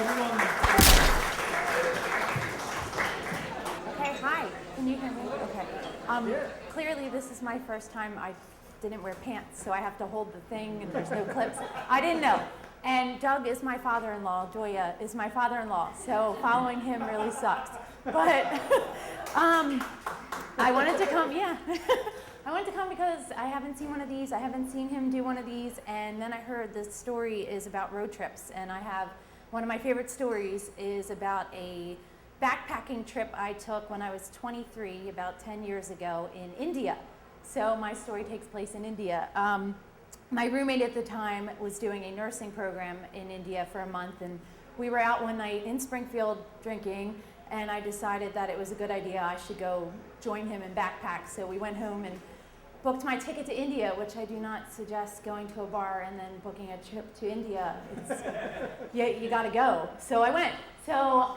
Okay, hi. Can you hear me? Okay. Clearly, this is my first time. I didn't wear pants, so I have to hold the thing, and there's no clips. I didn't know. And Doug is my father-in-law. Joya is my father-in-law. So following him really sucks. But I wanted to come. Yeah. I wanted to come because I haven't seen one of these. I haven't seen him do one of these. And then I heard this story is about road trips. And I have one of my favorite stories is about a backpacking trip I took when I was 23, about 10 years ago, in India. So my story takes place in India. My roommate at the time was doing a nursing program in India for a month, and we were out one night in Springfield drinking, and I decided that it was a good idea. I should go join him and backpack. So we went home and booked my ticket to India, which I do not suggest going to a bar and then booking a trip to India. You gotta go. So I went. So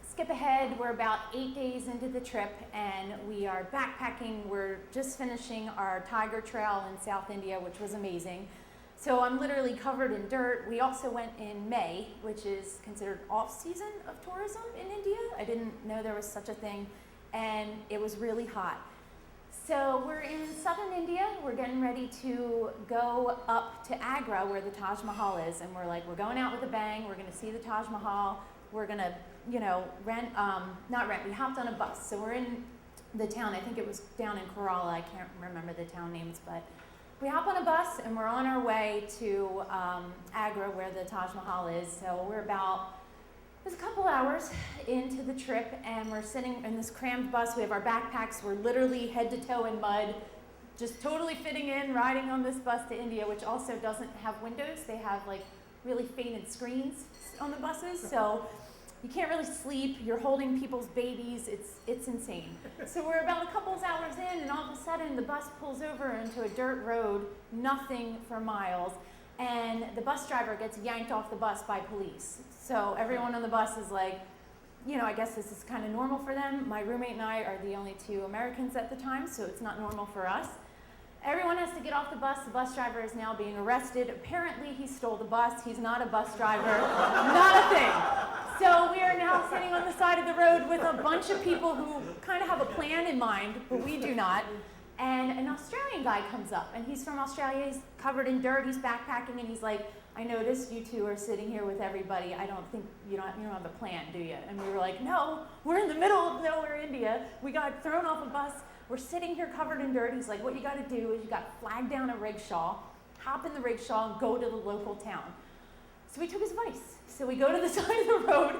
skip ahead, we're about 8 days into the trip, and we are backpacking. We're just finishing our Tiger Trail in South India, which was amazing. So I'm literally covered in dirt. We also went in May, which is considered off-season of tourism in India. I didn't know there was such a thing, and it was really hot. So we're in southern India. We're getting ready to go up to Agra, where the Taj Mahal is, and we're like, we're going out with a bang. We're going to see the Taj Mahal. We're going to, we hopped on a bus. So we're in the town. I think it was down in Kerala. I can't remember the town names, but we hop on a bus and we're on our way to Agra, where the Taj Mahal is. So we're about, it was a couple hours into the trip, and we're sitting in this crammed bus. We have our backpacks. We're literally head to toe in mud, just totally fitting in, riding on this bus to India, which also doesn't have windows. They have like really faded screens on the buses, so you can't really sleep. You're holding people's babies. It's insane. So we're about a couple hours in, and all of a sudden the bus pulls over into a dirt road, nothing for miles, and the bus driver gets yanked off the bus by police. So everyone on the bus is like, I guess this is kind of normal for them. My roommate and I are the only two Americans at the time, so it's not normal for us. Everyone has to get off the bus. The bus driver is now being arrested. Apparently he stole the bus. He's not a bus driver. Not a thing. So we are now sitting on the side of the road with a bunch of people who kind of have a plan in mind, but we do not. And an Australian guy comes up, and he's from Australia. He's covered in dirt. He's backpacking, and he's like, I noticed you two are sitting here with everybody. I don't think you don't have a plan, do you? And we were like, no, we're in the middle of nowhere, India. We got thrown off a bus. We're sitting here covered in dirt. He's like, what you got to do is you got to flag down a rickshaw, hop in the rickshaw, and go to the local town. So we took his advice. So we go to the side of the road,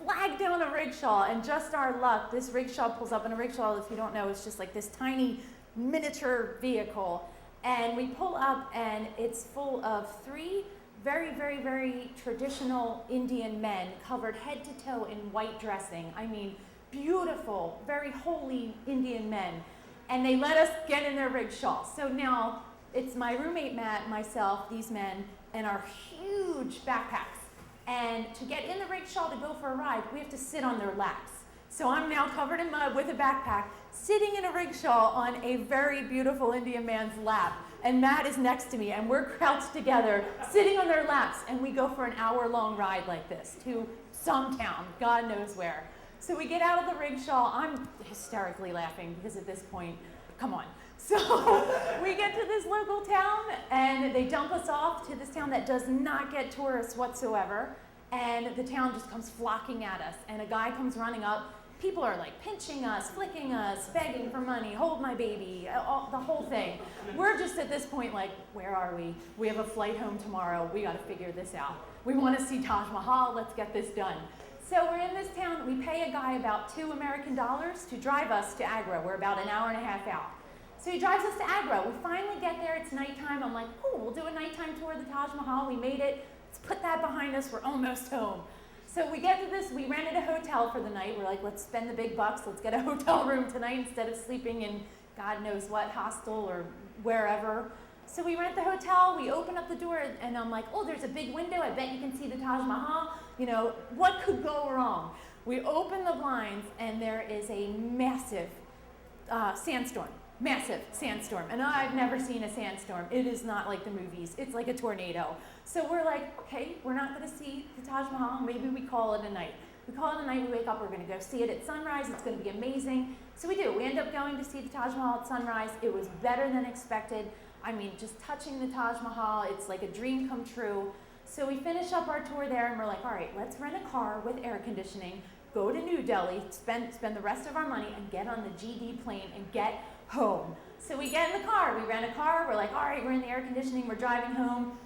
flag down a rickshaw, and just our luck, this rickshaw pulls up. And a rickshaw, if you don't know, is just like this tiny miniature vehicle. And we pull up, and it's full of three very, very, very traditional Indian men covered head to toe in white dressing. I mean, beautiful, very holy Indian men. And they let us get in their rickshaw. So now it's my roommate Matt, myself, these men, and our huge backpacks. And to get in the rickshaw to go for a ride, we have to sit on their laps. So I'm now covered in mud with a backpack, sitting in a rickshaw on a very beautiful Indian man's lap. And Matt is next to me, and we're crouched together, sitting on their laps, and we go for an hour-long ride like this to some town, God knows where. So we get out of the rickshaw. I'm hysterically laughing because at this point, come on. So we get to this local town, and they dump us off to this town that does not get tourists whatsoever. And the town just comes flocking at us. And a guy comes running up. People are like pinching us, flicking us, begging for money, hold my baby, the whole thing. We're just at this point like, where are we? We have a flight home tomorrow. We got to figure this out. We want to see Taj Mahal. Let's get this done. So we're in this town. We pay a guy about $2 American to drive us to Agra. We're about an hour and a half out. So he drives us to Agra. We finally get there. It's nighttime. I'm like, oh, we'll do a nighttime tour of the Taj Mahal. We made it. Let's put that behind us. We're almost home. So we get to this. We rented a hotel for the night. We're like, let's spend the big bucks. Let's get a hotel room tonight instead of sleeping in God knows what hostel or wherever. So we rent the hotel. We open up the door, and I'm like, oh, there's a big window. I bet you can see the Taj Mahal. What could go wrong? We open the blinds, and there is a massive sandstorm. massive sandstorm. And I've never seen a sandstorm. It is not like the movies. It's like a tornado. So we're like, okay, we're not going to see the Taj Mahal. Maybe we call it a night. We call it a night, we wake up, we're going to go see it at sunrise. It's going to be amazing. So we do. We end up going to see the Taj Mahal at sunrise. It was better than expected. I mean, just touching the Taj Mahal, it's like a dream come true. So we finish up our tour there, and we're like, all right, let's rent a car with air conditioning, go to New Delhi, spend the rest of our money, and get on the GD plane and get home. So we get in the car. We rent a car. We're like, all right, we're in the air conditioning. We're driving home.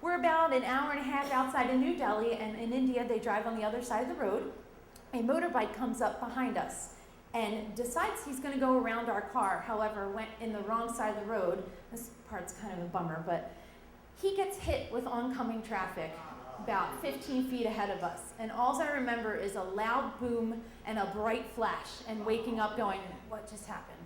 We're about an hour and a half outside of New Delhi, and in India, they drive on the other side of the road. A motorbike comes up behind us and decides he's going to go around our car. However, went in the wrong side of the road. This part's kind of a bummer, but he gets hit with oncoming traffic about 15 feet ahead of us. And all I remember is a loud boom and a bright flash and waking up going, what just happened?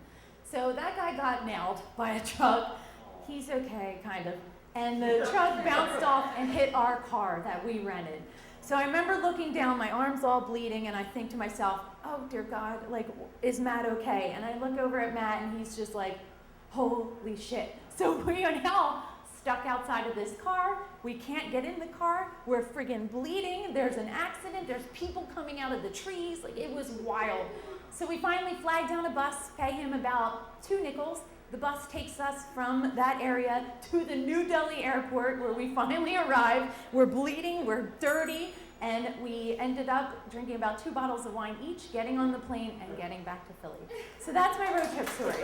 So that guy got nailed by a truck. He's okay, kind of. And the truck bounced off and hit our car that we rented. So I remember looking down, my arm's all bleeding, and I think to myself, oh dear God, like, is Matt okay? And I look over at Matt, and he's just like, holy shit. So we are now stuck outside of this car. We can't get in the car. We're friggin' bleeding. There's an accident. There's people coming out of the trees. Like, it was wild. So we finally flag down a bus, pay him about 2 nickels. The bus takes us from that area to the New Delhi airport, where we finally arrive. We're bleeding, we're dirty, and we ended up drinking about 2 bottles of wine each, getting on the plane, and getting back to Philly. So that's my road trip story.